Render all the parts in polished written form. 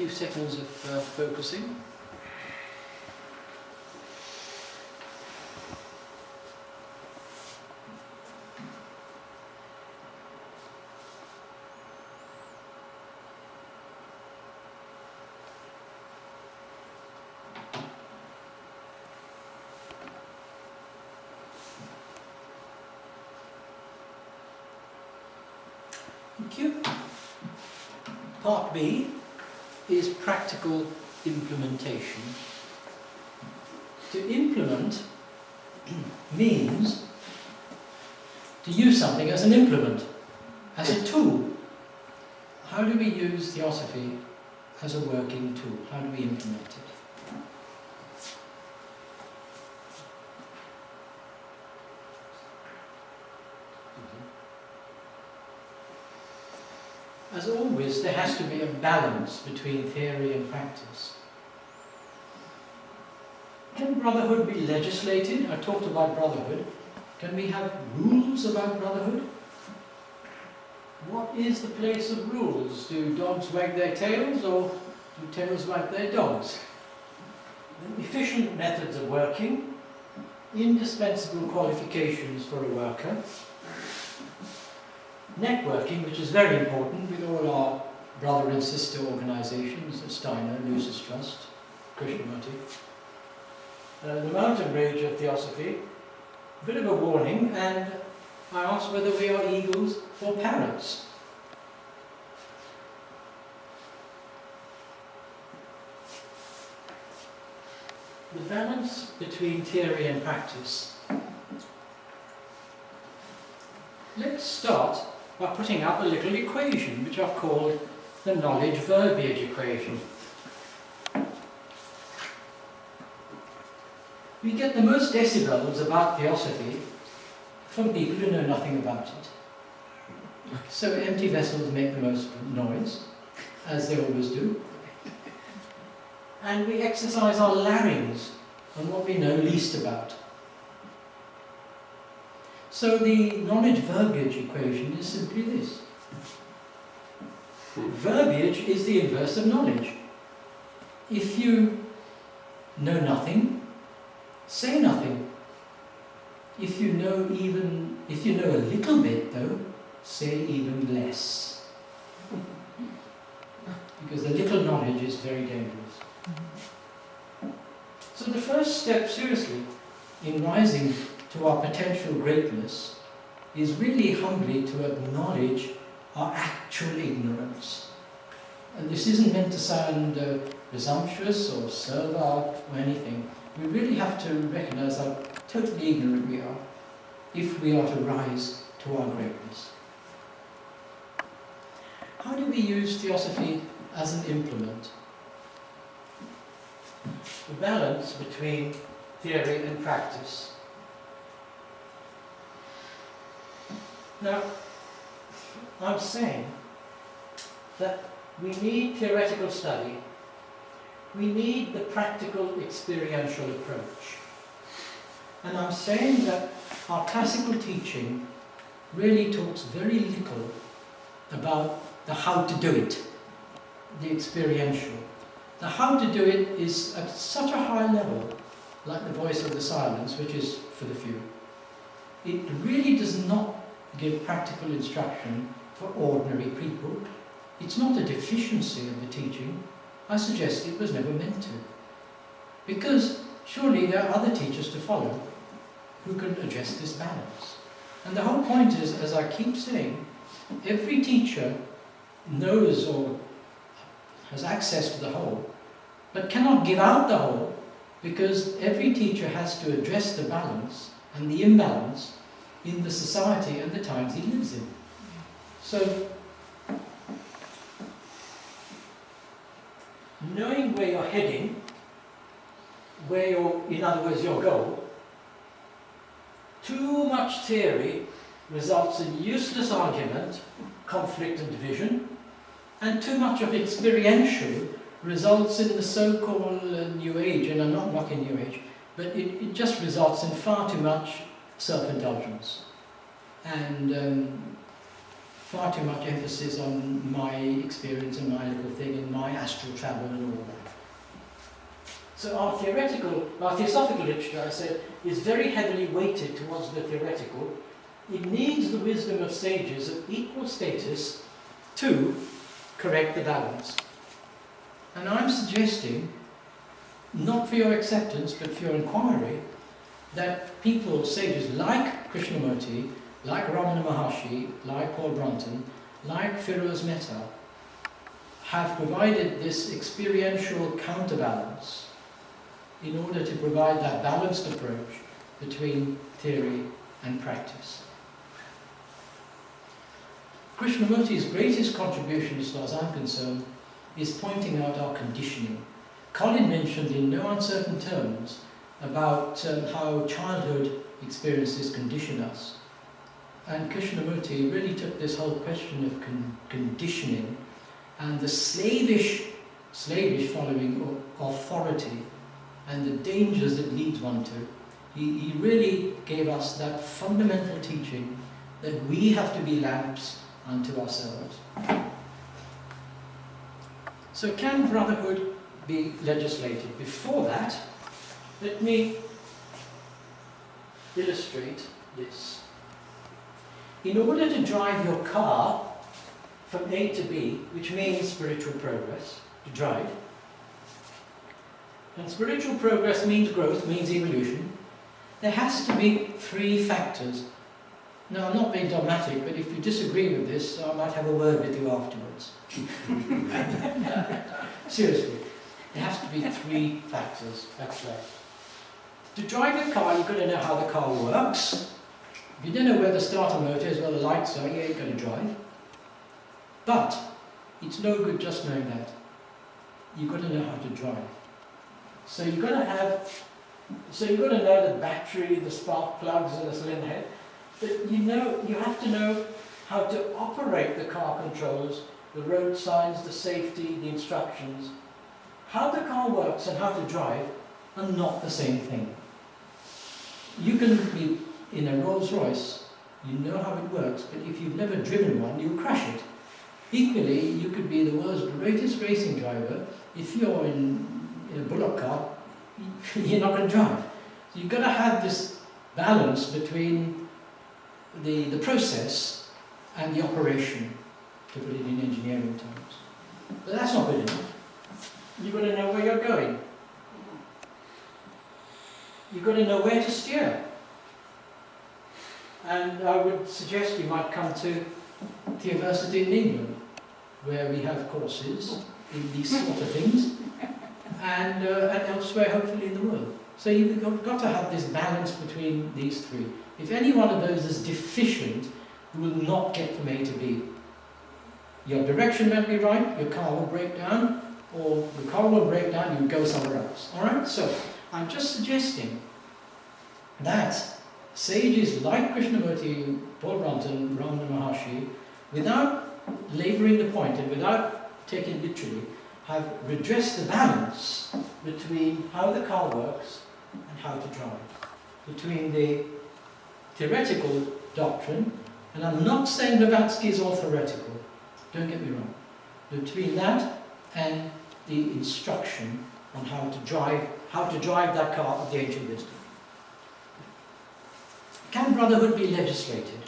few seconds of focusing. Thank you. Part B is practical implementation. To implement means to use something as an implement, as a tool. How do we use Theosophy as a working tool? How do we implement it? As always, there has to be a balance between theory and practice. Can brotherhood be legislated? I talked about brotherhood. Can we have rules about brotherhood? What is the place of rules? Do dogs wag their tails or do tails wag their dogs? Efficient methods of working, indispensable qualifications for a worker, networking, which is very important with all our brother and sister organisations, Steiner, Lucis Trust, Krishnamurti. The mountain range of Theosophy, a bit of a warning, and I asked whether we are eagles or parrots. The balance between theory and practice. Let's start by putting up a little equation, which I've called the knowledge verbiage equation. We get the most decibels about Theosophy from people who know nothing about it. So empty vessels make the most noise, as they always do. And we exercise our larynx on what we know least about. So the knowledge verbiage equation is simply this. Verbiage is the inverse of knowledge. If you know nothing, say nothing. If you know a little bit though, say even less. Because a little knowledge is very dangerous. So the first step, seriously, in rising to our potential greatness is really humbly to acknowledge our actual ignorance. And this isn't meant to sound presumptuous or servile or anything. We really have to recognize how totally ignorant we are if we are to rise to our greatness. How do we use Theosophy as an implement? The balance between theory and practice. Now, I'm saying that we need theoretical study, we need the practical experiential approach. And I'm saying that our classical teaching really talks very little about the how to do it, the experiential. The how to do it is at such a high level, like the voice of the silence, which is for the few. It really does not give practical instruction for ordinary people. It's not a deficiency of the teaching. I suggest it was never meant to. Because surely there are other teachers to follow who can address this balance. And the whole point is, as I keep saying, every teacher knows or has access to the whole, but cannot give out the whole, because every teacher has to address the balance and the imbalance in the society and the times he lives in. So, knowing where you're heading, in other words, your goal, too much theory results in useless argument, conflict and division, and too much of experiential results in the so-called New Age, and I'm not knocking New Age, but it just results in far too much self-indulgence. And far too much emphasis on my experience and my little thing and my astral travel and all that. So our theosophical literature, I said, is very heavily weighted towards the theoretical. It needs the wisdom of sages of equal status to correct the balance. And I'm suggesting, not for your acceptance, but for your inquiry, that people, sages like Krishnamurti, like Ramana Maharshi, like Paul Brunton, like Firoz Mehta, have provided this experiential counterbalance in order to provide that balanced approach between theory and practice. Krishnamurti's greatest contribution, as far as I'm concerned, is pointing out our conditioning. Colin mentioned in no uncertain terms about how childhood experiences condition us. And Krishnamurti really took this whole question of conditioning and the slavish following of authority and the dangers it leads one to. He really gave us that fundamental teaching that we have to be lamps unto ourselves. So can brotherhood be legislated? Before that, let me illustrate this. In order to drive your car from A to B, which means spiritual progress, to drive, and spiritual progress means growth, means evolution, there has to be three factors. Now, I'm not being dogmatic, but if you disagree with this, I might have a word with you afterwards. Seriously, there has to be three factors, that's right. To drive a car, you've got to know how the car works. If you don't know where the starter motor is, where the lights are, you ain't going to drive. But it's no good just knowing that. You've got to know how to drive. So you've got to know the battery, the spark plugs, and the cylinder head. But you have to know how to operate the car controls, the road signs, the safety, the instructions. How the car works and how to drive are not the same thing. You can be in a Rolls Royce, you know how it works, but if you've never driven one, you'll crash it. Equally, you could be the world's greatest racing driver. If you're in a bullock cart, you're not going to drive. So you've got to have this balance between the process and the operation, to put it in engineering terms. But that's not good enough. You've got to know where you're going. You've got to know where to steer. And I would suggest you might come to Theosophy in England, where we have courses in these sort of things, and elsewhere, hopefully, in the world. So you've got to have this balance between these three. If any one of those is deficient, you will not get from A to B. Your direction might be right, your car will break down, or the car will break down, you go somewhere else. Alright? So, I'm just suggesting that sages like Krishnamurti, Paul Brunton, Ramana Maharshi, without labouring the point and without taking it literally, have redressed the balance between how the car works and how to drive. Between the theoretical doctrine, and I'm not saying Blavatsky is all theoretical, don't get me wrong, between that and the instruction on how to drive that car of the ancient wisdom. Can brotherhood be legislated?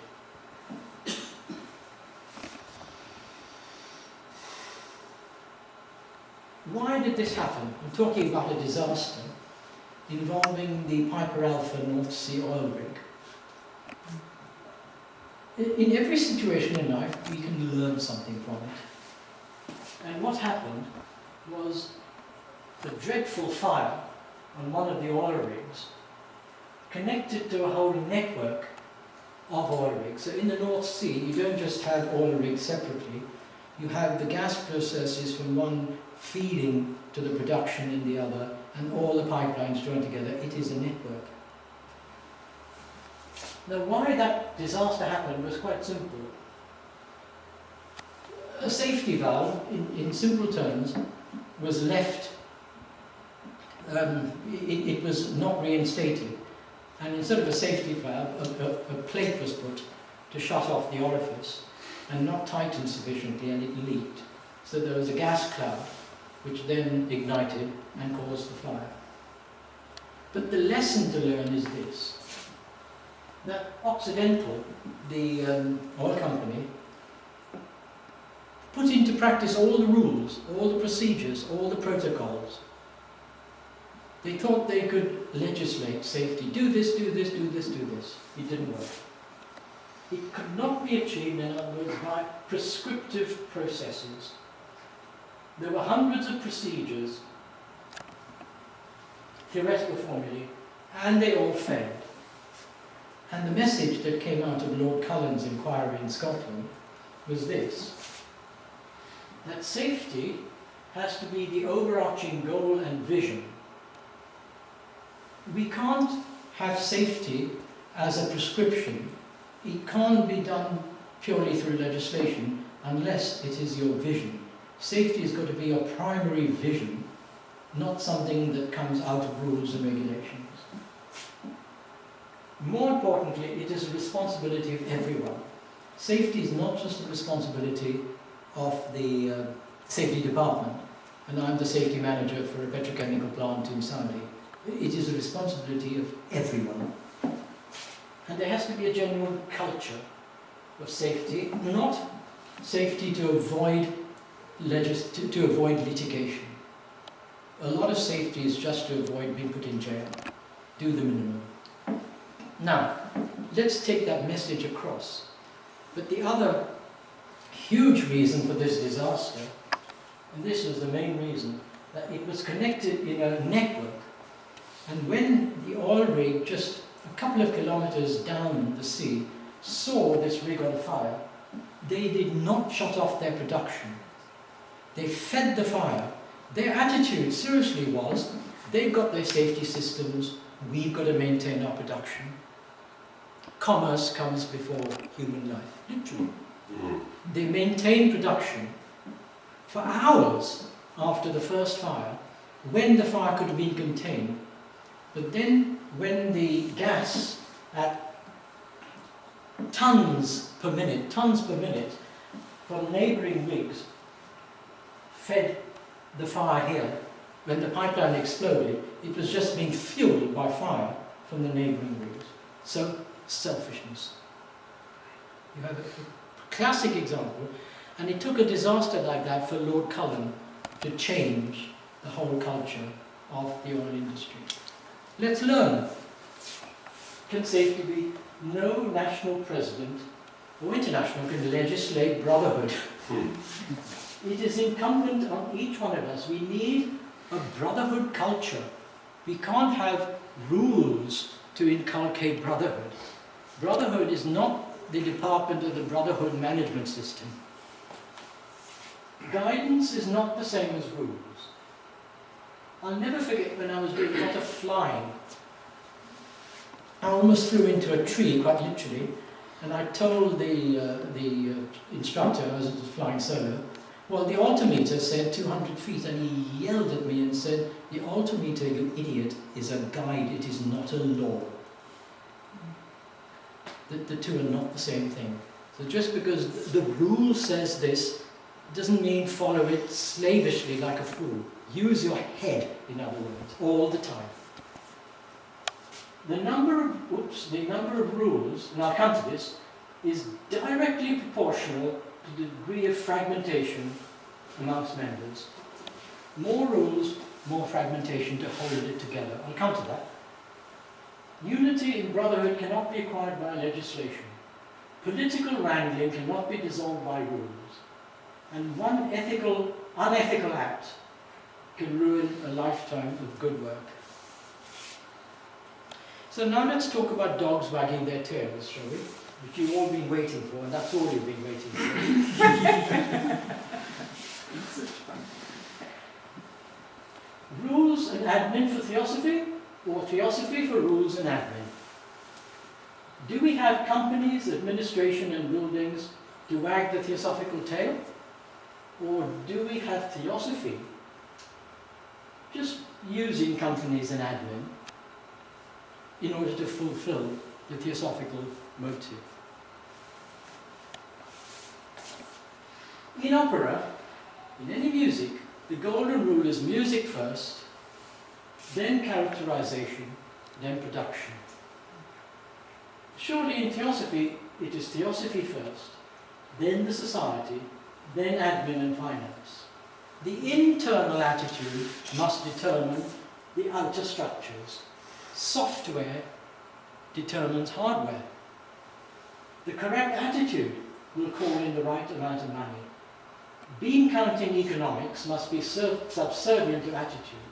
Why did this happen? I'm talking about a disaster involving the Piper Alpha North Sea oil rig. In every situation in life, we can learn something from it. And what happened was the dreadful fire on one of the oil rigs connected to a whole network of oil rigs. So in the North Sea, you don't just have oil rigs separately, you have the gas processes from one feeding to the production in the other, and all the pipelines joined together. It is a network. Now, why that disaster happened was quite simple. A safety valve, in simple terms, was left, it was not reinstated. And instead of a safety valve, a plate was put to shut off the orifice. and not tightened sufficiently, and it leaked. So there was a gas cloud, which then ignited and caused the fire. But the lesson to learn is this, that Occidental, the oil company, put into practice all the rules, all the procedures, all the protocols. They thought they could legislate safety. Do this, do this, do this, do this. It didn't work. It could not be achieved, in other words, by prescriptive processes. There were hundreds of procedures, theoretical formulae, and they all failed. And the message that came out of Lord Cullen's inquiry in Scotland was this, that safety has to be the overarching goal and vision. We can't have safety as a prescription. It can't be done purely through legislation unless it is your vision. Safety has got to be your primary vision, not something that comes out of rules and regulations. More importantly, it is a responsibility of everyone. Safety is not just the responsibility of the safety department, and I'm the safety manager for a petrochemical plant in Saudi. It is a responsibility of everyone. And there has to be a genuine culture of safety, not safety to avoid litigation. A lot of safety is just to avoid being put in jail. Do the minimum. Now, let's take that message across. But the other huge reason for this disaster, and this was the main reason, that it was connected in a network. And when the oil rig, just a couple of kilometers down the sea, saw this rig on fire, they did not shut off their production. They fed the fire. Their attitude, seriously, was, they've got their safety systems, we've got to maintain our production. Commerce comes before human life, literally. They maintained production for hours after the first fire, when the fire could have been contained. But then, when the gas at tons per minute from neighbouring rigs fed the fire here, when the pipeline exploded, it was just being fueled by fire from the neighbouring rigs. So, selfishness. You have a classic example, and it took a disaster like that for Lord Cullen to change the whole culture of the oil industry. Let's learn. Can safety be? No national president or international can legislate brotherhood. It is incumbent on each one of us. We need a brotherhood culture. We can't have rules to inculcate brotherhood. Brotherhood is not the department of the brotherhood management system. Guidance is not the same as rules. I'll never forget when I was doing a lot of flying. I almost flew into a tree, quite literally, and I told the instructor, I was flying solo, well, the altimeter said 200 feet, and he yelled at me and said, the altimeter, you idiot, is a guide, it is not a law. The two are not the same thing. So just because the rule says this, doesn't mean follow it slavishly like a fool. Use your head, in other words, all the time. The number of rules, and I'll come to this, is directly proportional to the degree of fragmentation amongst members. More rules, more fragmentation to hold it together. I'll come to that. Unity in brotherhood cannot be acquired by legislation. Political wrangling cannot be dissolved by rules. And one unethical act can ruin a lifetime of good work. So now let's talk about dogs wagging their tails, shall we? Which you've all been waiting for, and that's all you've been waiting for. Rules and admin for Theosophy, or Theosophy for rules and admin? Do we have companies, administration and buildings to wag the theosophical tail? Or do we have Theosophy just using companies and admin in order to fulfill the theosophical motive? In opera, in any music, the golden rule is music first, then characterization, then production. Surely in Theosophy, it is Theosophy first, then the society, then admin and finance. The internal attitude must determine the outer structures. Software determines hardware. The correct attitude will call in the right amount of money. Bean counting economics must be subservient to attitude.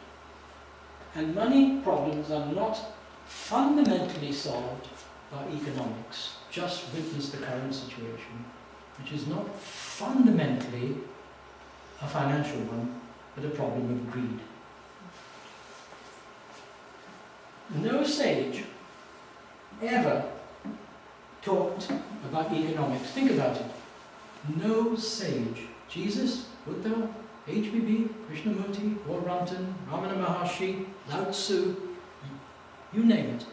And money problems are not fundamentally solved by economics. Just witness the current situation, which is not fundamentally a financial one, but a problem of greed. No sage ever talked about economics. Think about it. No sage. Jesus, Buddha, HBB, Krishnamurti, Walranton, Ramana Maharshi, Lao Tzu, you name it.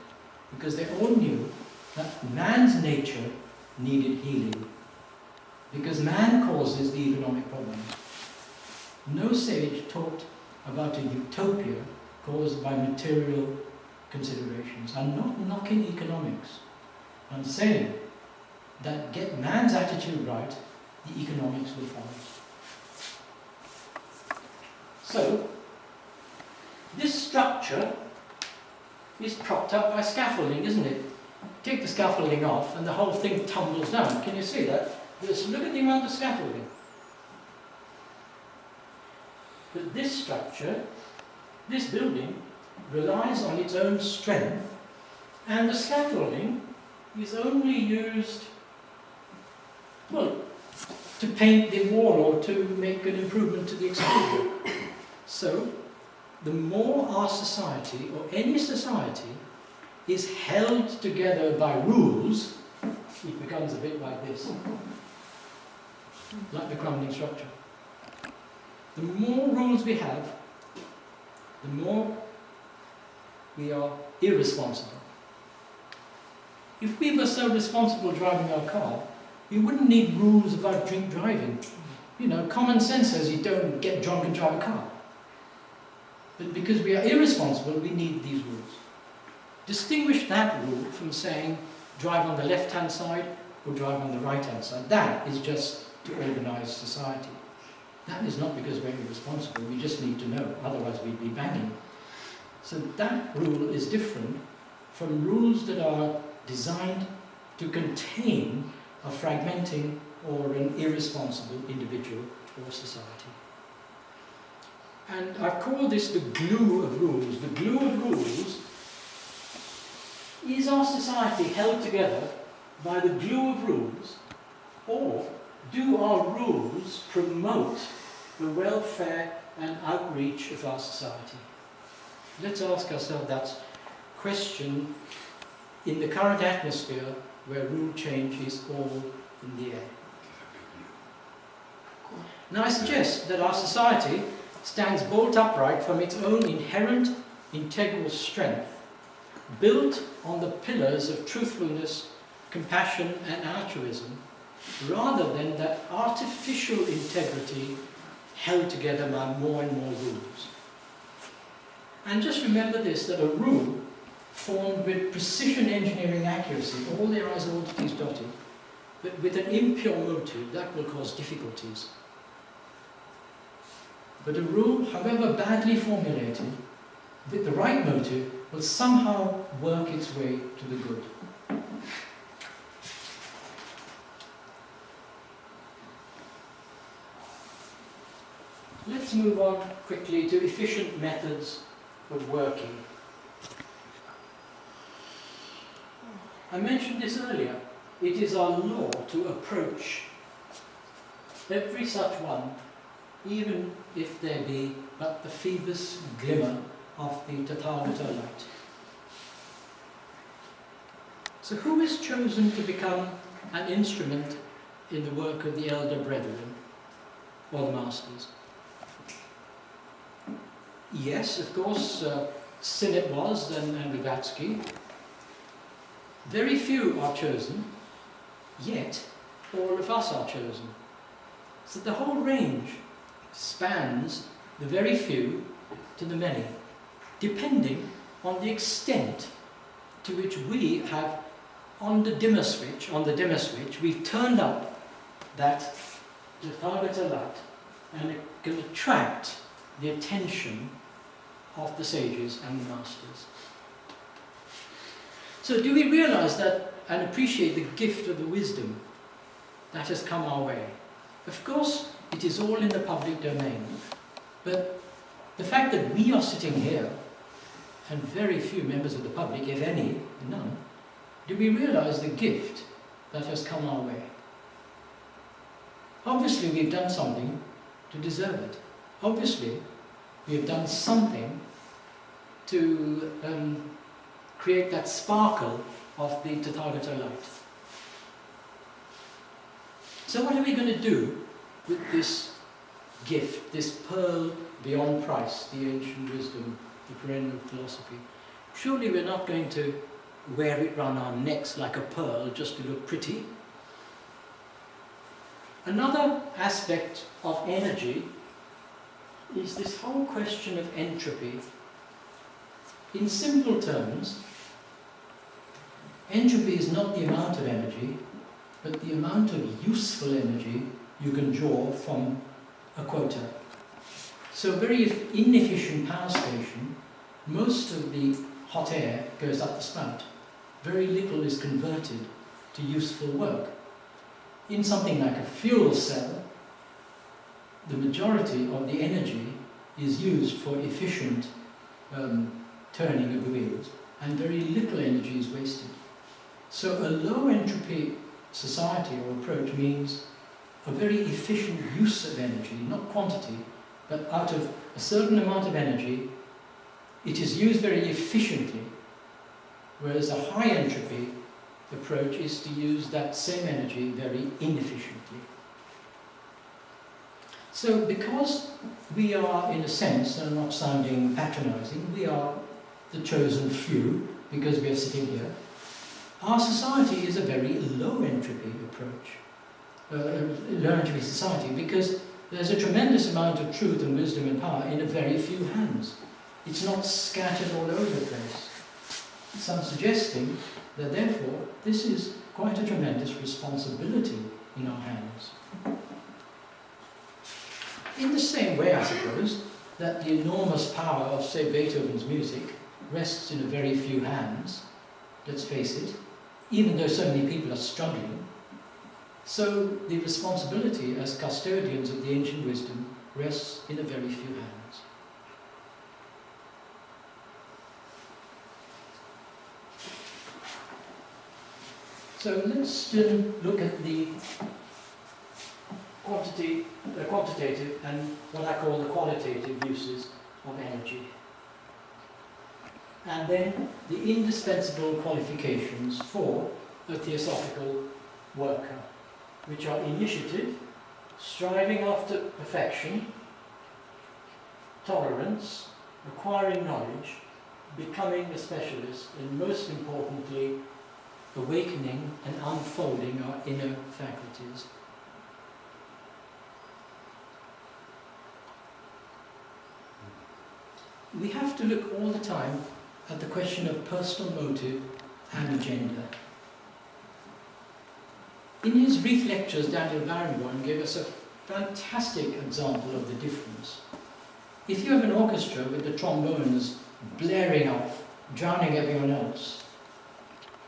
Because they all knew that man's nature needed healing. Because man causes the economic problems. No sage talked about a utopia caused by material considerations. I'm not knocking economics. I'm saying that get man's attitude right, the economics will follow. So, this structure is propped up by scaffolding, isn't it? Take the scaffolding off and the whole thing tumbles down. Can you see that? Just look at the amount of scaffolding. But this structure, this building, relies on its own strength, and the scaffolding is only used, well, to paint the wall or to make an improvement to the exterior. So, the more our society, or any society, is held together by rules, it becomes a bit like this, like the crumbling structure. The more rules we have, the more we are irresponsible. If we were so responsible driving our car, we wouldn't need rules about drink driving. You know, common sense says you don't get drunk and drive a car. But because we are irresponsible, we need these rules. Distinguish that rule from saying drive on the left-hand side or drive on the right-hand side. That is just to organise society. That is not because we're irresponsible, we just need to know, otherwise we'd be banging. So that rule is different from rules that are designed to contain a fragmenting or an irresponsible individual or society. And I've called this the glue of rules. The glue of rules is our society held together by the glue of rules, or do our rules promote the welfare and outreach of our society? Let's ask ourselves that question in the current atmosphere where rule change is all in the air. Now I suggest that our society stands bolt upright from its own inherent integral strength, built on the pillars of truthfulness, compassion and altruism, rather than that artificial integrity held together by more and more rules. And just remember this, that a rule formed with precision engineering accuracy, all their I's, all the T's dotted, but with an impure motive, that will cause difficulties. But a rule, however badly formulated, with the right motive, will somehow work its way to the good. Let's move on quickly to efficient methods of working. I mentioned this earlier. It is our law to approach every such one, even if there be but the feeblest glimmer of the Tathagata light. So who is chosen to become an instrument in the work of the elder brethren, or the masters? Yes, of course, Sinnett was, and Blavatsky. Very few are chosen, yet all of us are chosen. So the whole range spans the very few to the many, depending on the extent to which we have, on the dimmer switch, we've turned up that Tathagata light, and it can attract the attention of the sages and the masters. So do we realize that and appreciate the gift of the wisdom that has come our way? Of course, it is all in the public domain, but the fact that we are sitting here, and very few members of the public, if any, none, do we realize the gift that has come our way? Obviously, we've done something to deserve it. Obviously, we have done something to create that sparkle of the Tathagata light. So what are we going to do with this gift, this pearl beyond price, the ancient wisdom, the perennial philosophy? Surely we're not going to wear it round our necks like a pearl just to look pretty. Another aspect of energy is this whole question of entropy. In simple terms, entropy is not the amount of energy, but the amount of useful energy you can draw from a quota. So a very inefficient power station, most of the hot air goes up the spout. Very little is converted to useful work. In something like a fuel cell, the majority of the energy is used for efficient turning of the wheels, and very little energy is wasted. So a low entropy society or approach means a very efficient use of energy, not quantity, but out of a certain amount of energy, it is used very efficiently, whereas a high entropy approach is to use that same energy very inefficiently. So because we are, in a sense, and I'm not sounding patronizing, we are the chosen few, because we are sitting here, our society is a very low entropy approach, low entropy society, because there's a tremendous amount of truth and wisdom and power in a very few hands. It's not scattered all over the place. So I'm suggesting that therefore this is quite a tremendous responsibility in our hands. In the same way, I suppose, that the enormous power of, say, Beethoven's music rests in a very few hands, let's face it, even though so many people are struggling, so the responsibility as custodians of the ancient wisdom rests in a very few hands. So let's look at the quantitative and what I call the qualitative uses of energy. And then the indispensable qualifications for a theosophical worker, which are initiative, striving after perfection, tolerance, acquiring knowledge, becoming a specialist, and most importantly, awakening and unfolding our inner faculties. We have to look all the time at the question of personal motive and agenda. In his brief lectures, Daniel Barenboim gave us a fantastic example of the difference. If you have an orchestra with the trombones blaring off, drowning everyone else,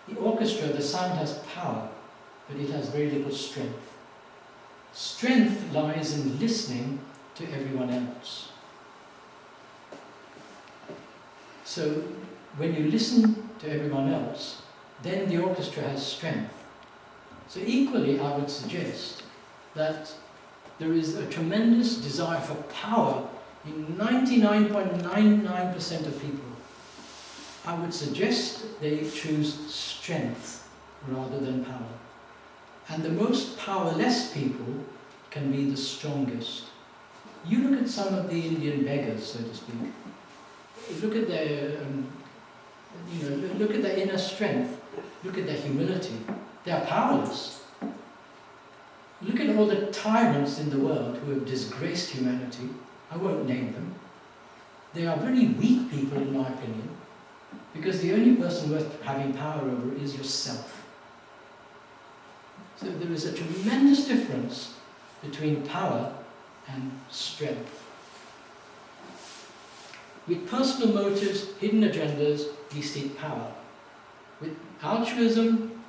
the orchestra, the sound has power, but it has very little strength. Strength lies in listening to everyone else. So when you listen to everyone else, then the orchestra has strength. So equally, I would suggest that there is a tremendous desire for power in 99.99% of people. I would suggest they choose strength rather than power. And the most powerless people can be the strongest. You look at some of the Indian beggars, so to speak. Look at their, look at their inner strength. Look at their humility. They are powerless. Look at at all the tyrants in the world who have disgraced humanity, I won't name them. They are very weak people, in my opinion, because the only person worth having power over is yourself. So there is a tremendous difference between power and strength. With personal motives, hidden agendas, we seek power. With altruism,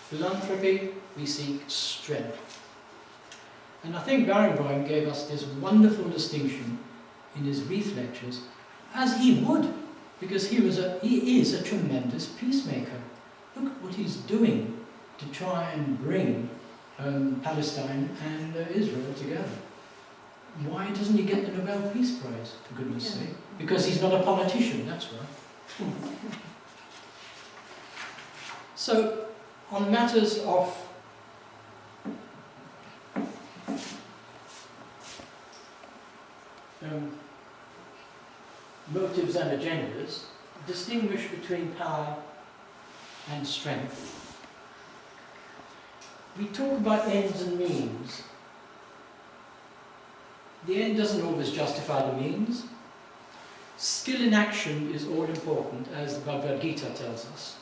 philanthropy, we seek strength. And I think Barenboim gave us this wonderful distinction in his Wreath lectures, as he would, because he is a tremendous peacemaker. Look at what he's doing to try and bring Palestine and Israel together. Why doesn't he get the Nobel Peace Prize, for goodness sake? Because he's not a politician, that's why. So, on matters of motives and agendas, distinguish between power and strength. We talk about ends and means. The end doesn't always justify the means. Skill in action is all important, as the Bhagavad Gita tells us.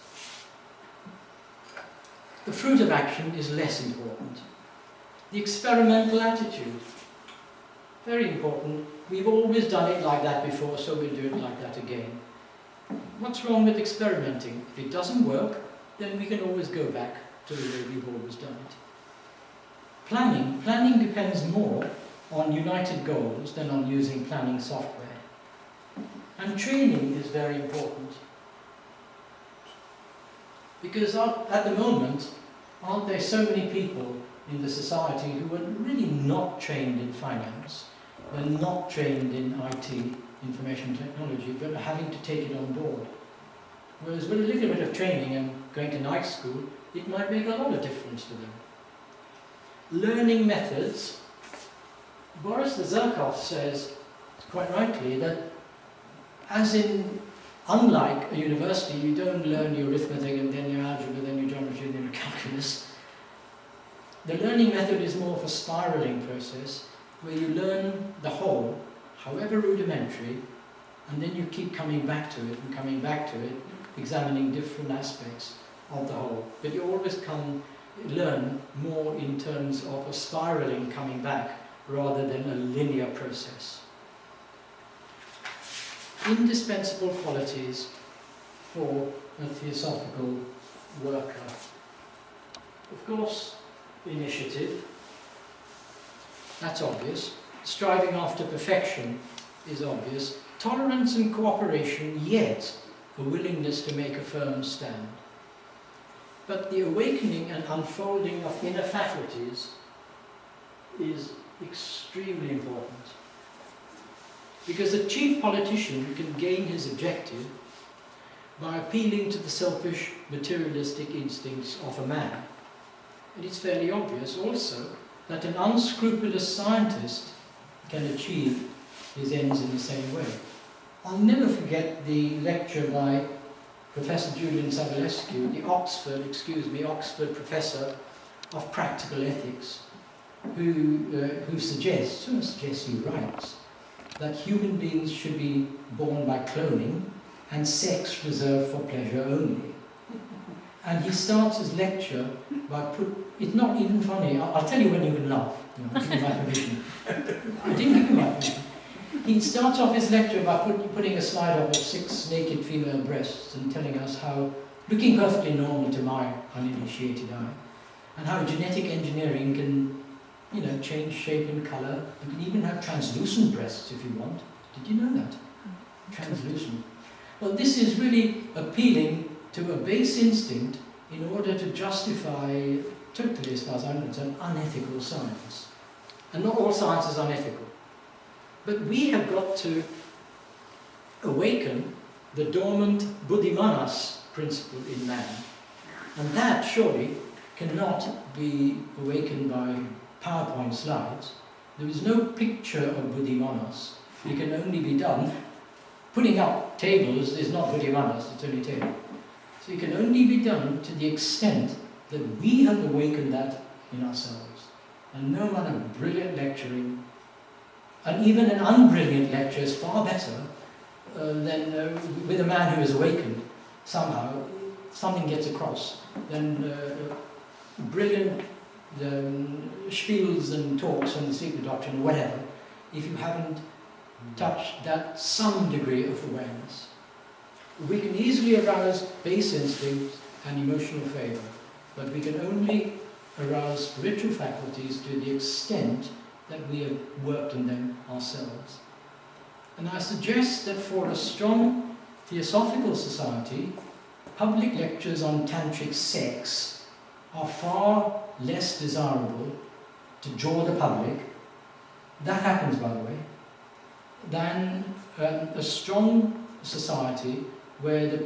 The fruit of action is less important. The experimental attitude, very important. We've always done it like that before, so we'll do it like that again. What's wrong with experimenting? If it doesn't work, then we can always go back to the way we've always done it. Planning depends more on united goals than on using planning software. And training is very important. Because at the moment, aren't there so many people in the society who are really not trained in finance, they're not trained in IT, information technology, but are having to take it on board. Whereas with a little bit of training and going to night school, it might make a lot of difference to them. Learning methods. Boris Zerkov says, quite rightly, that unlike a university, you don't learn your arithmetic and then your algebra, then your geometry, and then your calculus. The learning method is more of a spiraling process where you learn the whole, however rudimentary, and then you keep coming back to it and coming back to it, examining different aspects of the whole. But you always learn more in terms of a spiraling coming back rather than a linear process. Indispensable qualities for a theosophical worker. Of course, initiative, that's obvious. Striving after perfection is obvious. Tolerance and cooperation, yet a willingness to make a firm stand. But the awakening and unfolding of inner faculties is extremely important. Because a chief politician can gain his objective by appealing to the selfish, materialistic instincts of a man. And it's fairly obvious also that an unscrupulous scientist can achieve his ends in the same way. I'll never forget the lecture by Professor Julian Savulescu, the Oxford professor of practical ethics, who suggests, he writes, that human beings should be born by cloning and sex reserved for pleasure only. And he starts his lecture by it's not even funny, I'll tell you when you can laugh, I'll give you my permission. I didn't give you my permission. He starts off his lecture by putting a slide up of 6 naked female breasts and telling us how, looking perfectly normal to my uninitiated eye, and how genetic engineering can change shape and colour. You can even have translucent breasts if you want. Did you know that? Translucent. Well, this is really appealing to a base instinct in order to justify, totally as far as I'm concerned, unethical science. And not all science is unethical. But we have got to awaken the dormant buddhimanas principle in man. And that surely cannot be awakened by PowerPoint slides. There is no picture of buddhimanas. It can only be done. Putting up tables is not buddhimanas, it's only table. So it can only be done to the extent that we have awakened that in ourselves. And no amount of brilliant lecturing, and even an unbrilliant lecture is far better than with a man who is awakened. Somehow, something gets across. Then brilliant spiels and talks on the secret doctrine, whatever, if you haven't touched that some degree of awareness. We can easily arouse base instincts and emotional favour, but we can only arouse spiritual faculties to the extent that we have worked on them ourselves. And I suggest that for a strong theosophical society, public lectures on tantric sex are far less desirable to draw the public, that happens by the way, than a strong society where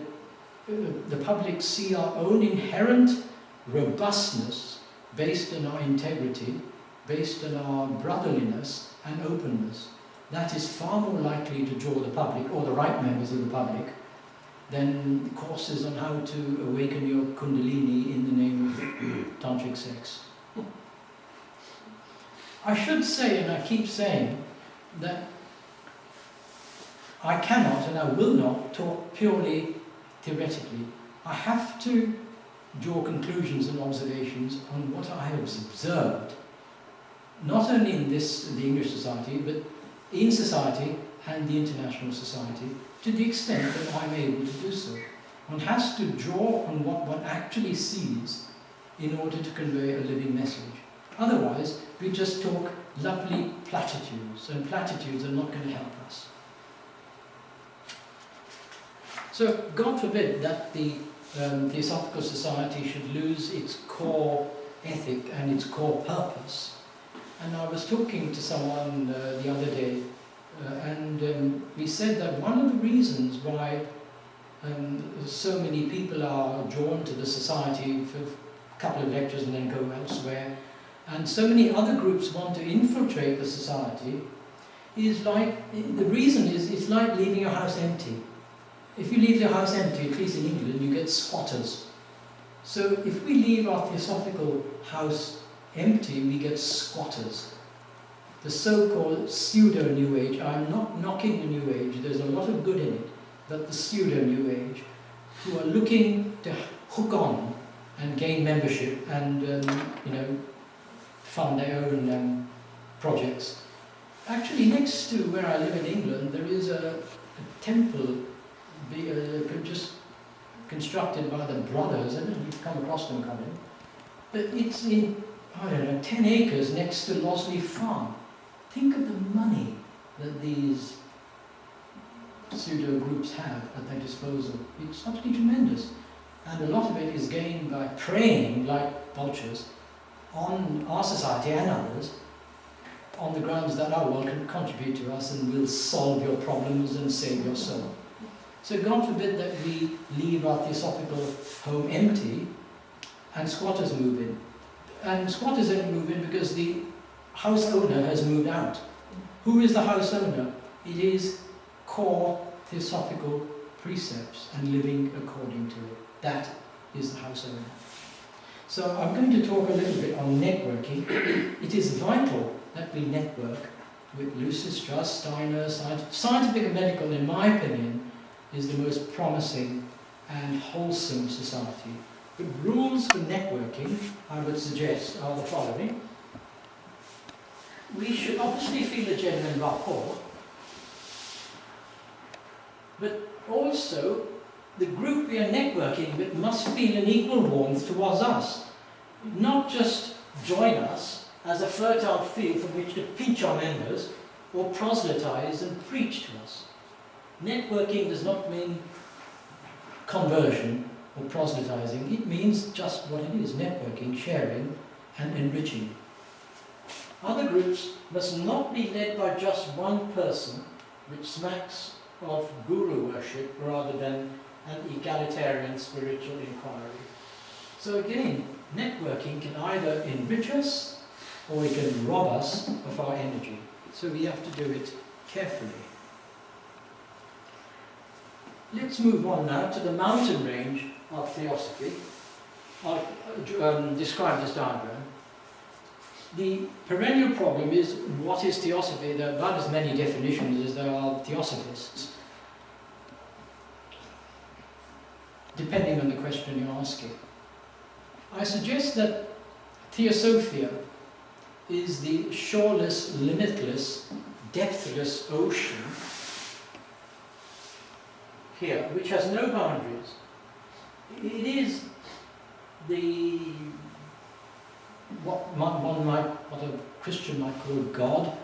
the public see our own inherent robustness based on our integrity, based on our brotherliness and openness. That is far more likely to draw the public, or the right members of the public, than courses on how to awaken your kundalini in the name of tantric sex. I should say, and I keep saying, that I cannot and I will not talk purely theoretically. I have to draw conclusions and observations on what I have observed, not only in the English society, but in society and the international society, to the extent that I'm able to do so. One has to draw on what one actually sees in order to convey a living message. Otherwise, we just talk lovely platitudes, and platitudes are not going to help us. So, God forbid that the Theosophical Society should lose its core ethic and its core purpose. And I was talking to someone the other day, and we said that one of the reasons why so many people are drawn to the Society for a couple of lectures and then go elsewhere, and so many other groups want to infiltrate the Society, is like, the reason is it's like leaving your house empty. If you leave your house empty, at least in England, you get squatters. So if we leave our theosophical house empty, we get squatters. The so-called pseudo-New Age. I'm not knocking the New Age, there's a lot of good in it, but the pseudo-New Age, who are looking to hook on and gain membership and fund their own projects. Actually, next to where I live in England, there is a temple just constructed by the brothers. I don't know if you've come across them, Colin, but it's in, I don't know, 10 acres next to Losley Farm. Think of the money that these pseudo groups have at their disposal. It's absolutely tremendous. And a lot of it is gained by preying like vultures on our society and others, on the grounds that our world can contribute to us and will solve your problems and save your soul. So God forbid that we leave our theosophical home empty and squatters move in. And squatters only move in because the house owner has moved out. Who is the house owner? It is core theosophical precepts and living according to it. That is the house owner. So I'm going to talk a little bit on networking. It is vital that we network with Lucis, Strauss, Steiner. Scientific and medical, in my opinion, is the most promising and wholesome society. The rules for networking, I would suggest, are the following. We should obviously feel a genuine rapport, but also the group we are networking with must feel an equal warmth towards us, not just join us as a fertile field from which to pinch our members or proselytize and preach to us. Networking does not mean conversion or proselytizing. It means just what it is, networking, sharing and enriching. Other groups must not be led by just one person, which smacks of guru worship rather than an egalitarian spiritual inquiry. So again, networking can either enrich us or it can rob us of our energy. So we have to do it carefully. Let's move on now to the mountain range of Theosophy. I'll describe this diagram. the perennial problem is, what is Theosophy? There are about as many definitions as there are Theosophists, depending on the question you're asking. I suggest that Theosophia is the shoreless, limitless, depthless ocean here, which has no boundaries. It is the what a Christian might call God,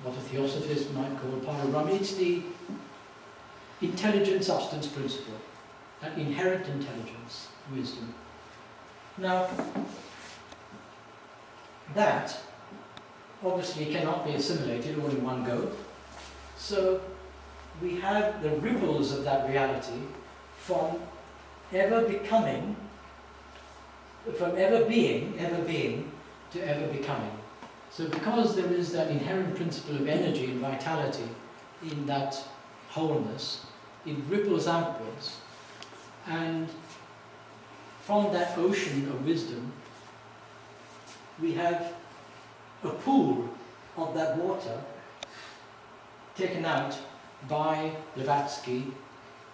what a Theosophist might call Parabrahma. It's the intelligent substance principle, an inherent intelligence, wisdom. Now, that obviously cannot be assimilated all in one go. So we have the ripples of that reality from ever becoming, from ever being to ever becoming. So because there is that inherent principle of energy and vitality in that wholeness, it ripples outwards. And from that ocean of wisdom, we have a pool of that water taken out by Blavatsky,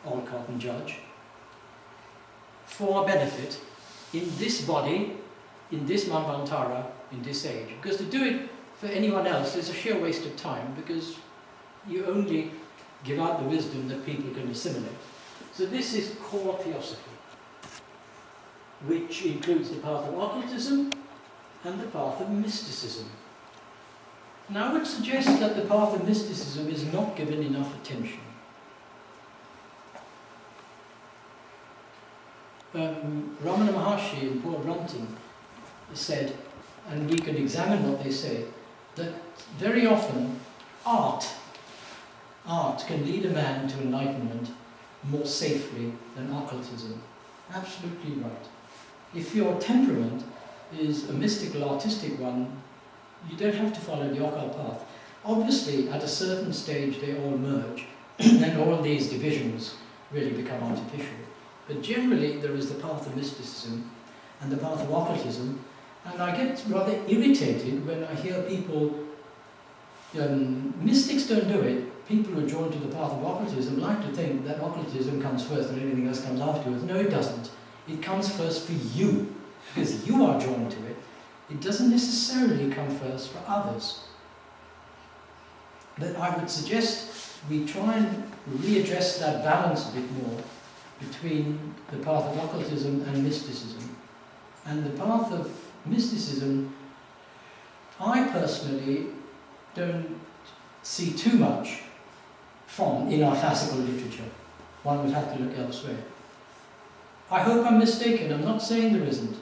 Olcott and Judge, for our benefit in this body, in this Manvantara, in this age. Because to do it for anyone else is a sheer waste of time, because you only give out the wisdom that people can assimilate. So this is core Theosophy, which includes the path of occultism and the path of mysticism. Now I would suggest that the path of mysticism is not given enough attention. Ramana Maharshi and Paul Brunton said, and we can examine what they say, that very often art can lead a man to enlightenment more safely than occultism. Absolutely right. If your temperament is a mystical, artistic one, you don't have to follow the occult path. Obviously, at a certain stage, they all merge, and all these divisions really become artificial. But generally, there is the path of mysticism and the path of occultism, and I get rather irritated when I hear people, mystics don't do it, people who are drawn to the path of occultism like to think that occultism comes first and anything else comes afterwards. No, it doesn't. It comes first for you, because you are drawn to it. It doesn't necessarily come first for others. But I would suggest we try and readdress that balance a bit more between the path of occultism and mysticism. And the path of mysticism, I personally don't see too much from in our classical literature. One would have to look elsewhere. I hope I'm mistaken, I'm not saying there isn't,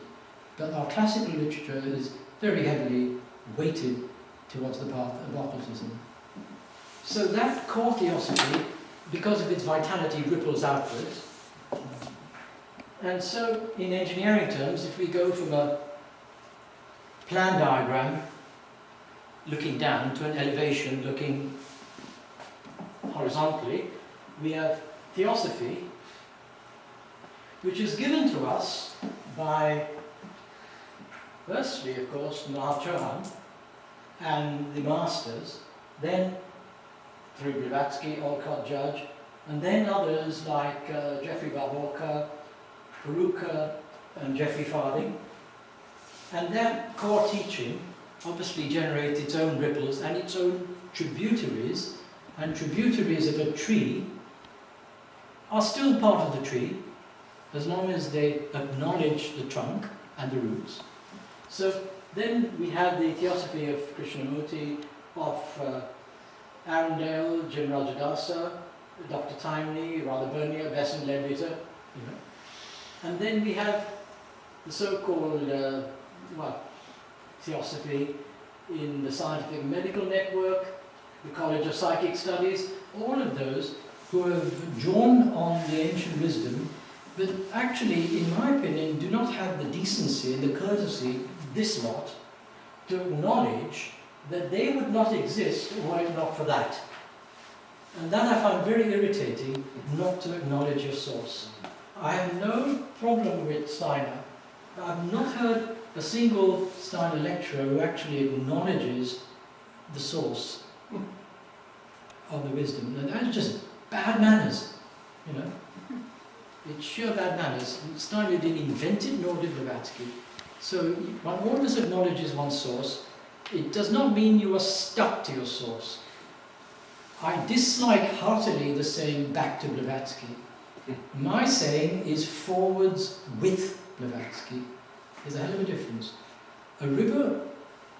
but our classical literature is very heavily weighted towards the path of occultism. So that core Theosophy, because of its vitality, ripples outwards. And so, in engineering terms, if we go from a plan diagram looking down to an elevation looking horizontally, we have Theosophy, which is given to us by, firstly, of course, Mahachohan and the masters, then through Blavatsky, Olcott, Judge, and then others like Geoffrey Barboka, Haruka, and Geoffrey Farthing. And that core teaching obviously generates its own ripples and its own tributaries, and tributaries of a tree are still part of the tree, as long as they acknowledge the trunk and the roots. So then we have the Theosophy of Krishnamurti, of Arundel, Jim Rajadasa, Dr. Timely, Radha Bernier, Besson Ledbetter, And then we have the so-called Theosophy in the Scientific Medical Network, the College of Psychic Studies, all of those who have drawn on the ancient wisdom, but actually, in my opinion, do not have the decency and the courtesy, this lot, to acknowledge that they would not exist were it not for that. And that I find very irritating, not to acknowledge your source. I have no problem with Steiner. I've not heard a single Steiner lecturer who actually acknowledges the source of the wisdom. And that's just bad manners, you know. It's sheer bad manners. Steiner didn't invent it, nor did Blavatsky. So one always acknowledges one's source. It does not mean you are stuck to your source. I dislike heartily the saying back to Blavatsky. My saying is forwards with Blavatsky. There's a hell of a difference. A river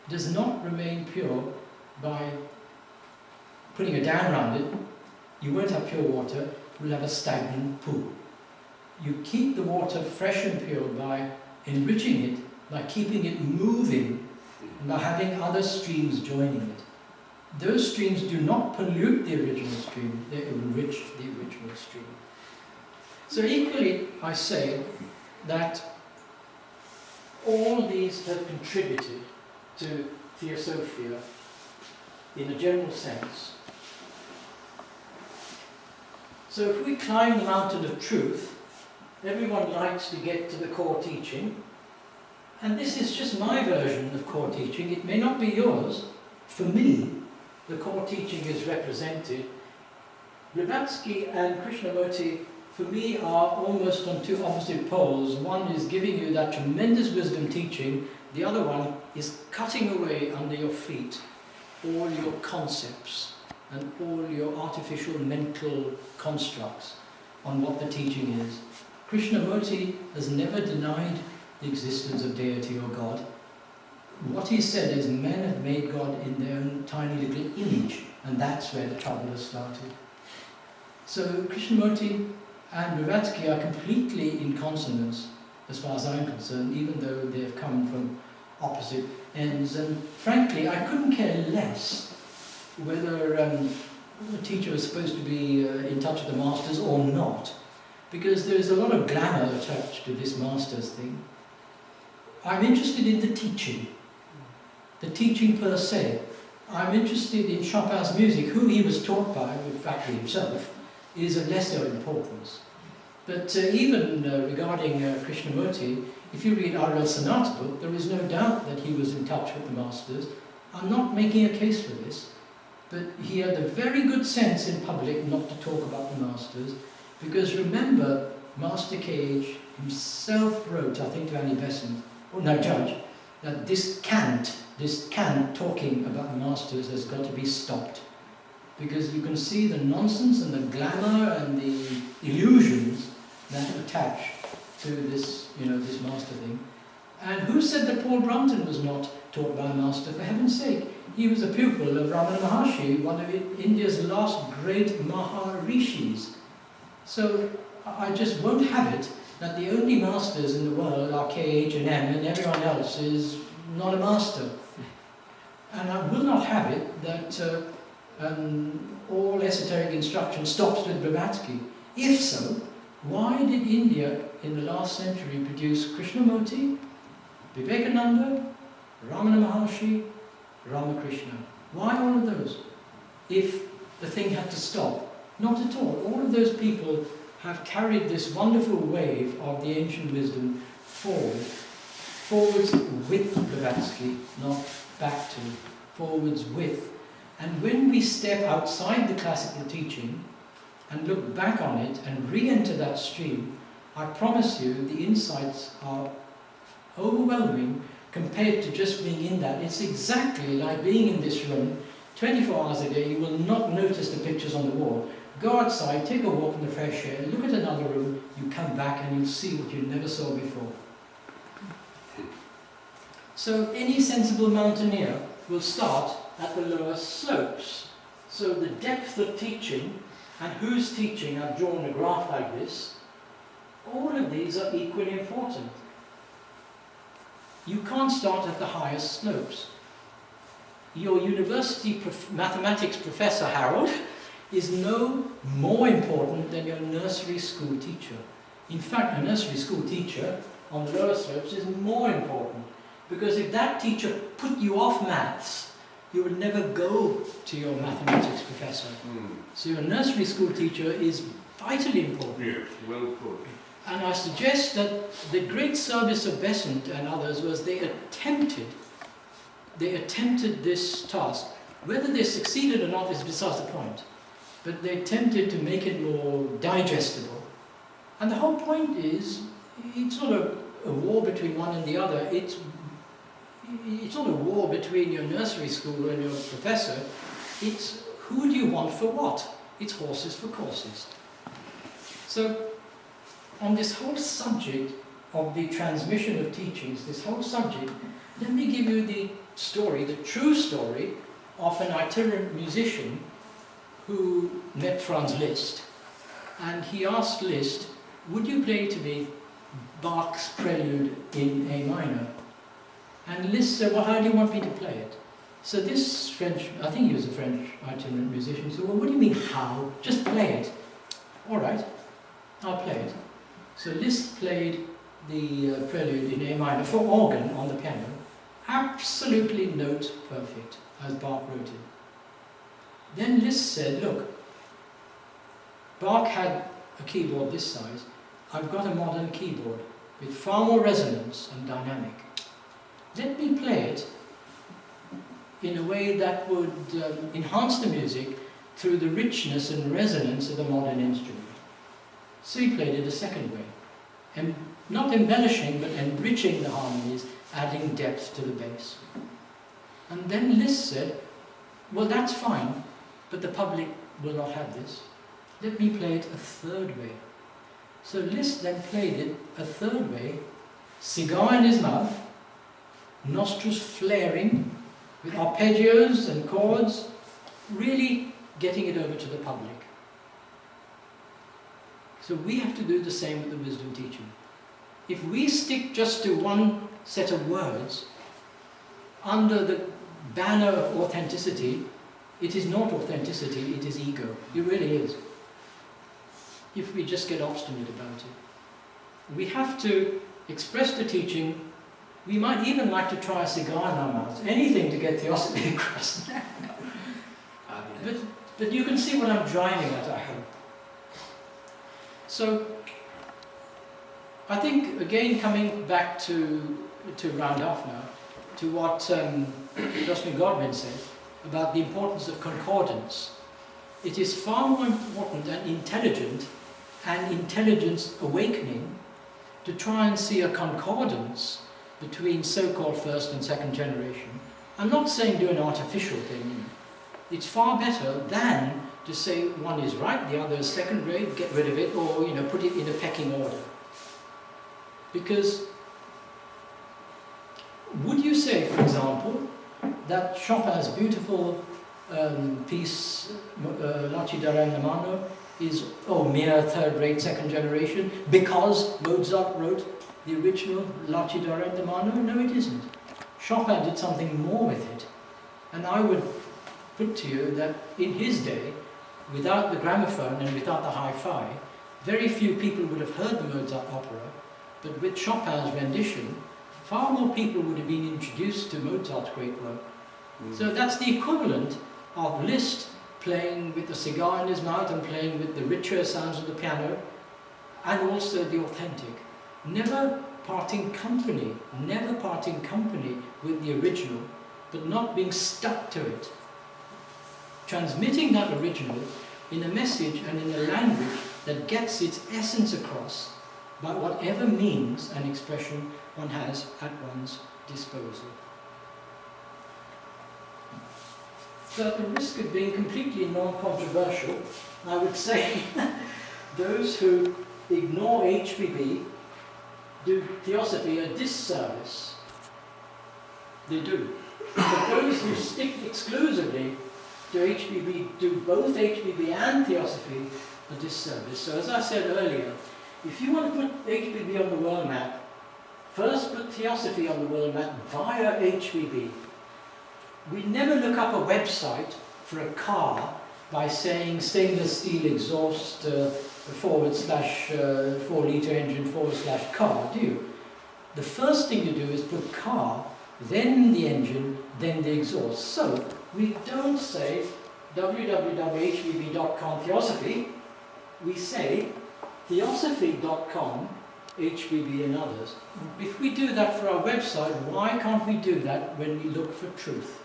does not remain pure by putting a dam around it. You won't have pure water, you'll have a stagnant pool. You keep the water fresh and pure by enriching it, by keeping it moving, and by having other streams joining it. Those streams do not pollute the original stream, they enrich the original stream. So equally, I say that all these have contributed to Theosophia in a general sense. So if we climb the mountain of truth, everyone likes to get to the core teaching, and this is just my version of core teaching. It may not be yours. For me, the core teaching is represented. Blavatsky and Krishnamurti, for me, are almost on two opposite poles. One is giving you that tremendous wisdom teaching, the other one is cutting away under your feet all your concepts and all your artificial mental constructs on what the teaching is. Krishnamurti has never denied the existence of deity or God. What he said is men have made God in their own tiny little image, and that's where the trouble has started. So Krishnamurti and Blavatsky are completely in consonance as far as I'm concerned, even though they have come from opposite ends. And frankly, I couldn't care less whether the teacher is supposed to be in touch with the masters or not, because there's a lot of glamour attached to this masters thing. I'm interested in the teaching per se. I'm interested in Chopin's music. Who he was taught by, in fact himself, is of lesser importance. But even regarding Krishnamurti, if you read R.L. Sanat's book, there is no doubt that he was in touch with the masters. I'm not making a case for this, but he had the very good sense in public not to talk about the masters, because remember, Master K.H. himself wrote, I think to Annie Besant, Judge, that this cant talking about the masters has got to be stopped. Because you can see the nonsense and the glamour and the illusions that attach to this, this master thing. And who said that Paul Brunton was not taught by a master? For heaven's sake, he was a pupil of Ramana Maharshi, one of India's last great Maharishis. So I just won't have it that the only masters in the world are K, H and M, and everyone else is not a master. And I will not have it that all esoteric instruction stops with Blavatsky. If so, why did India in the last century produce Krishnamurti, Vivekananda, Ramana Maharshi, Ramakrishna? Why all of those? If the thing had to stop? Not at all. All of those people have carried this wonderful wave of the ancient wisdom forwards with Blavatsky, not back to, forwards with. And when we step outside the classical teaching and look back on it and re-enter that stream, I promise you the insights are overwhelming compared to just being in that. It's exactly like being in this room 24 hours a day. You will not notice the pictures on the wall. Go outside, take a walk in the fresh air, look at another room, you come back and you'll see what you never saw before. So any sensible mountaineer will start at the lower slopes. So the depth of teaching and whose teaching, I've drawn a graph like this, all of these are equally important. You can't start at the highest slopes. Your university mathematics professor, Harold, is no more important than your nursery school teacher. In fact, a nursery school teacher on the lower slopes is more important, because if that teacher put you off maths, you would never go to your mathematics professor. So your nursery school teacher is vitally important. Yes, well put. And I suggest that the great service of Besant and others was they attempted this task. Whether they succeeded or not is beside the point. But they attempted to make it more digestible. And the whole point is, it's not a war between one and the other. It's not a war between your nursery school and your professor. It's who do you want for what? It's horses for courses. So, on this whole subject of the transmission of teachings, this whole subject, let me give you the story, the true story of an itinerant musician who met Franz Liszt. And he asked Liszt, would you play to me Bach's Prelude in A minor? And Liszt said, well, how do you want me to play it? So this French, I think he was a French itinerant musician, said, well, what do you mean how? Just play it. All right, I'll play it. So Liszt played the Prelude in A minor for organ on the piano, absolutely note perfect, as Bach wrote it. Then Liszt said, look, Bach had a keyboard this size. I've got a modern keyboard with far more resonance and dynamic. Let me play it in a way that would enhance the music through the richness and resonance of a modern instrument. So he played it a second way, and not embellishing but enriching the harmonies, adding depth to the bass. And then Liszt said, well, that's fine, but the public will not have this. Let me play it a third way. So Liszt then played it a third way, cigar in his mouth, nostrils flaring, with arpeggios and chords, really getting it over to the public. So we have to do the same with the wisdom teaching. If we stick just to one set of words, under the banner of authenticity, it is not authenticity, it is ego. It really is. If we just get obstinate about it. We have to express the teaching. We might even like to try a cigar in our mouths, anything to get Theosophy across. But you can see what I'm driving at, I hope. So, I think, again, coming back to round off now, to what Jocelyn Godwin said about the importance of concordance. It is far more important and intelligent, and intelligence awakening, to try and see a concordance between so-called first and second generation. I'm not saying do an artificial thing. It's far better than to say one is right, the other is second rate, get rid of it, or put it in a pecking order. Because would you say, for example, that Chopin's beautiful piece, La Ci darem la mano, is mere third-rate, second generation, because Mozart wrote the original La Ci darem la mano? No, it isn't. Chopin did something more with it. And I would put to you that in his day, without the gramophone and without the hi-fi, very few people would have heard the Mozart opera, but with Chopin's rendition, far more people would have been introduced to Mozart's great work. So that's the equivalent of Liszt playing with the cigar in his mouth and playing with the richer sounds of the piano, and also the authentic. Never parting company with the original, but not being stuck to it. Transmitting that original in a message and in a language that gets its essence across by whatever means and expression one has at one's disposal. So at the risk of being completely non-controversial, I would say those who ignore HBB do Theosophy a disservice. They do. But those who stick exclusively to HBB do both HBB and Theosophy a disservice. So as I said earlier, if you want to put HBB on the world map, first put Theosophy on the world map via HBB. We never look up a website for a car by saying stainless steel exhaust / 4-litre engine / car, do you? The first thing you do is put car, then the engine, then the exhaust. So we don't say www.hbb.com Theosophy, we say Theosophy.com, HBB and others. If we do that for our website, why can't we do that when we look for truth?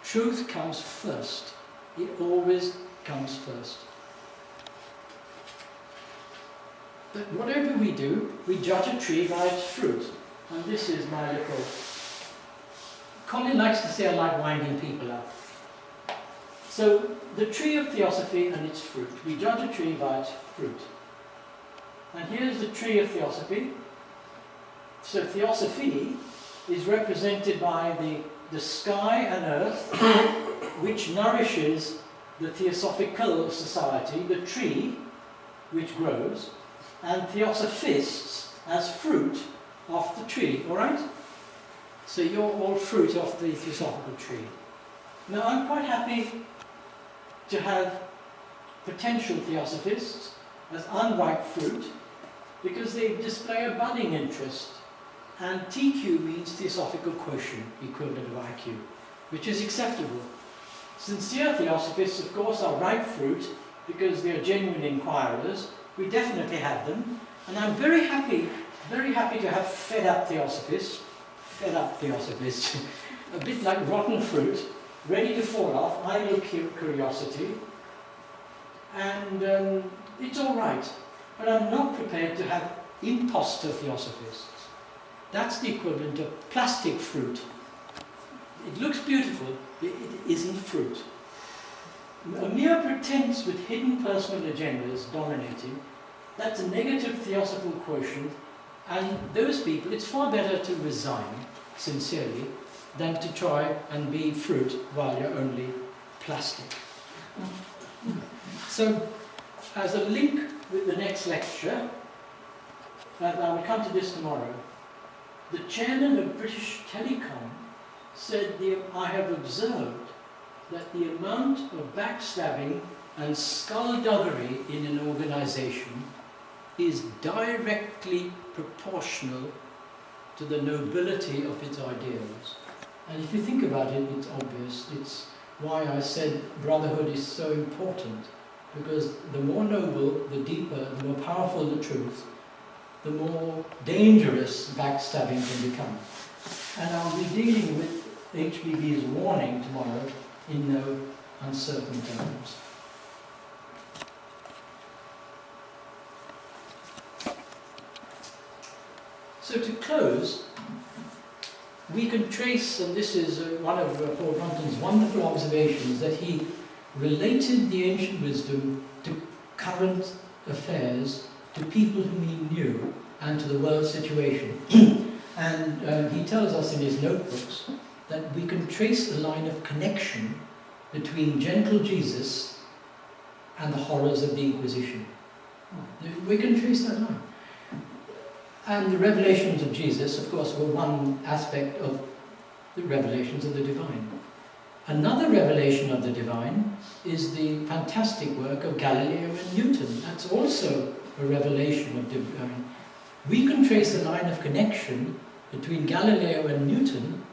Truth comes first. It always comes first. But whatever we do, we judge a tree by its fruit. And this is my little... Colin likes to say I like winding people up. So, the tree of Theosophy and its fruit. We judge a tree by its fruit. And here's the tree of Theosophy. So Theosophy is represented by the sky and earth, which nourishes the Theosophical society, the tree, which grows, and Theosophists as fruit of the tree, all right? So you're all fruit of the Theosophical tree. Now I'm quite happy to have potential Theosophists as unripe fruit, because they display a budding interest. And TQ means Theosophical Quotient, equivalent of IQ, which is acceptable. Sincere Theosophists, of course, are ripe fruit because they are genuine inquirers. We definitely have them. And I'm very happy to have fed-up Theosophists, a bit like rotten fruit, ready to fall off, idle curiosity. And it's all right. But I'm not prepared to have imposter Theosophists. That's the equivalent of plastic fruit. It looks beautiful, it isn't fruit. A mere pretense with hidden personal agendas dominating, that's a negative Theosophical quotient, and those people, it's far better to resign, sincerely, than to try and be fruit while you're only plastic. So, as a link with the next lecture, and I will come to this tomorrow, the chairman of British Telecom said, I have observed that the amount of backstabbing and skullduggery in an organisation is directly proportional to the nobility of its ideals. And if you think about it, it's obvious. It's why I said brotherhood is so important, because the more noble, the deeper, the more powerful the truth, the more dangerous backstabbing can become. And I'll be dealing with HBB's warning tomorrow in no uncertain terms. So to close, we can trace, and this is one of Paul Brunton's wonderful observations, that he related the ancient wisdom to current affairs, to people whom he knew, and to the world situation. And he tells us in his notebooks that we can trace a line of connection between gentle Jesus and the horrors of the Inquisition. We can trace that line. And the revelations of Jesus, of course, were one aspect of the revelations of the divine. Another revelation of the divine is the fantastic work of Galileo and Newton. That's also a revelation of divine. We can trace a line of connection between Galileo and Newton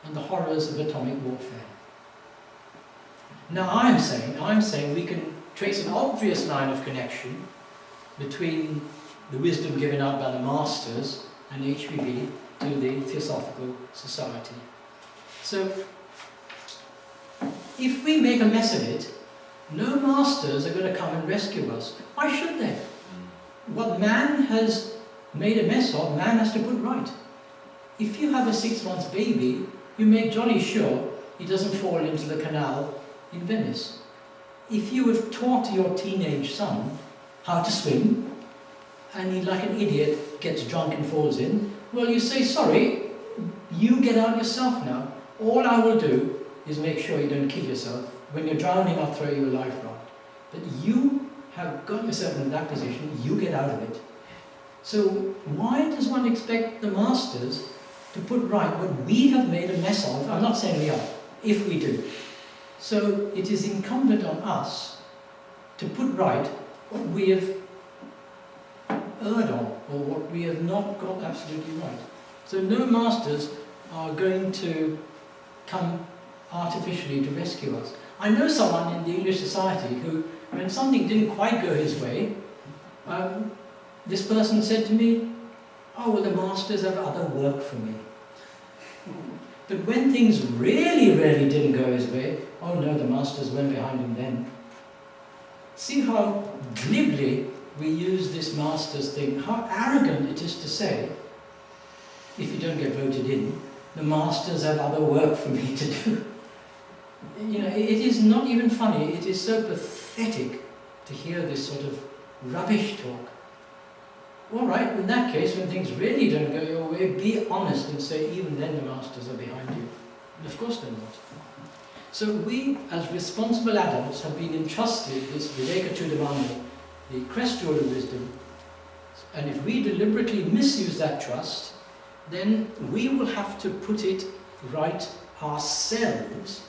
and the horrors of atomic warfare. Now I'm saying we can trace an obvious line of connection between the wisdom given out by the masters and HBB to the Theosophical Society. So, if we make a mess of it, no masters are going to come and rescue us. Why should they? What man has made a mess of, man has to put right. If you have a 6-month baby, you make jolly sure he doesn't fall into the canal in Venice. If you have taught your teenage son how to swim, and he, like an idiot, gets drunk and falls in, well, you say, sorry, you get out yourself now. All I will do is make sure you don't kill yourself. When you're drowning, I'll throw you a life raft. But you have got yourself in that position, you get out of it. So why does one expect the masters to put right what we have made a mess of? I'm not saying we are, if we do. So it is incumbent on us to put right what we have erred on, or what we have not got absolutely right. So no masters are going to come artificially to rescue us. I know someone in the English society who, when something didn't quite go his way, this person said to me, oh, well, the masters have other work for me. But when things really didn't go his way, oh no, the masters went behind him then. See how glibly we use this masters thing, how arrogant it is to say, if you don't get voted in, the masters have other work for me to do. You know, it is not even funny, it is so pathetic to hear this sort of rubbish talk. All right, in that case, when things really don't go your way, be honest and say, even then the masters are behind you. And of course they're not. So we, as responsible adults, have been entrusted this Viveka Chudamani, the crest jewel of wisdom, and if we deliberately misuse that trust, then we will have to put it right ourselves,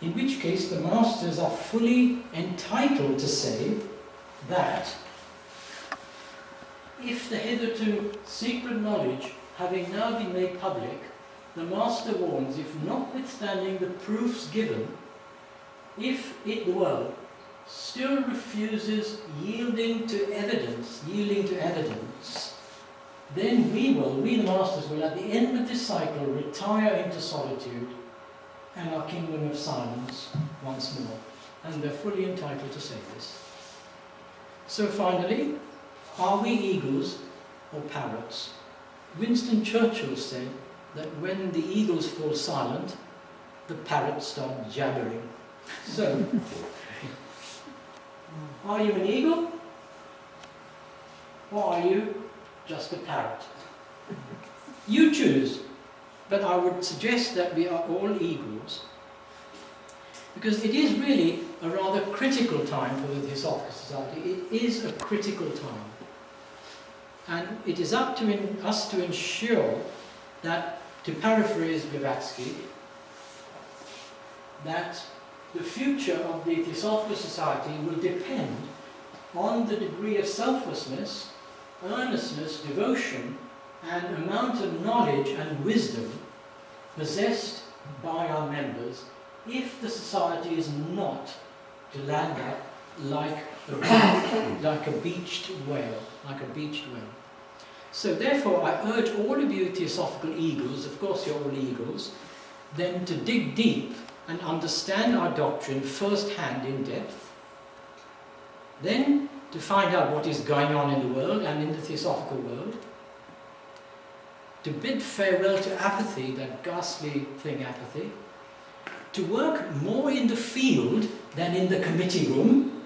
in which case the masters are fully entitled to say that if the hitherto secret knowledge having now been made public, the master warns, if notwithstanding the proofs given, if it, the world, still refuses yielding to evidence, then we, the masters, will at the end of this cycle retire into solitude and our kingdom of silence once more. And they're fully entitled to say this. So finally, are we eagles or parrots? Winston Churchill said that when the eagles fall silent, the parrots start jabbering. So, are you an eagle? Or are you just a parrot? You choose, but I would suggest that we are all eagles, because it is really a rather critical time for the Theosophical Society. It is a critical time. And it is up to us to ensure that, to paraphrase Blavatsky, that the future of the Theosophical Society will depend on the degree of selflessness, earnestness, devotion, and amount of knowledge and wisdom possessed by our members, if the society is not to land up like a beached whale. So therefore I urge all of you Theosophical eagles, of course you're all eagles, then to dig deep and understand our doctrine first-hand in depth, then to find out what is going on in the world and in the Theosophical world, to bid farewell to apathy, that ghastly thing apathy, to work more in the field than in the committee room,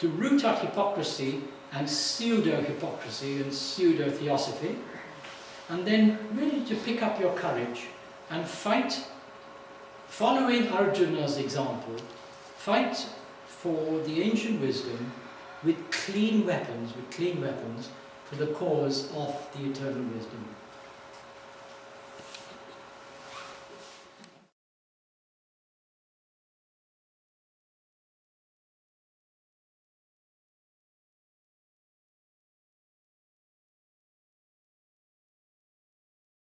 to root out hypocrisy and pseudo-hypocrisy and pseudo-theosophy, and then really to pick up your courage and fight, following Arjuna's example, fight for the ancient wisdom with clean weapons, for the cause of the eternal wisdom.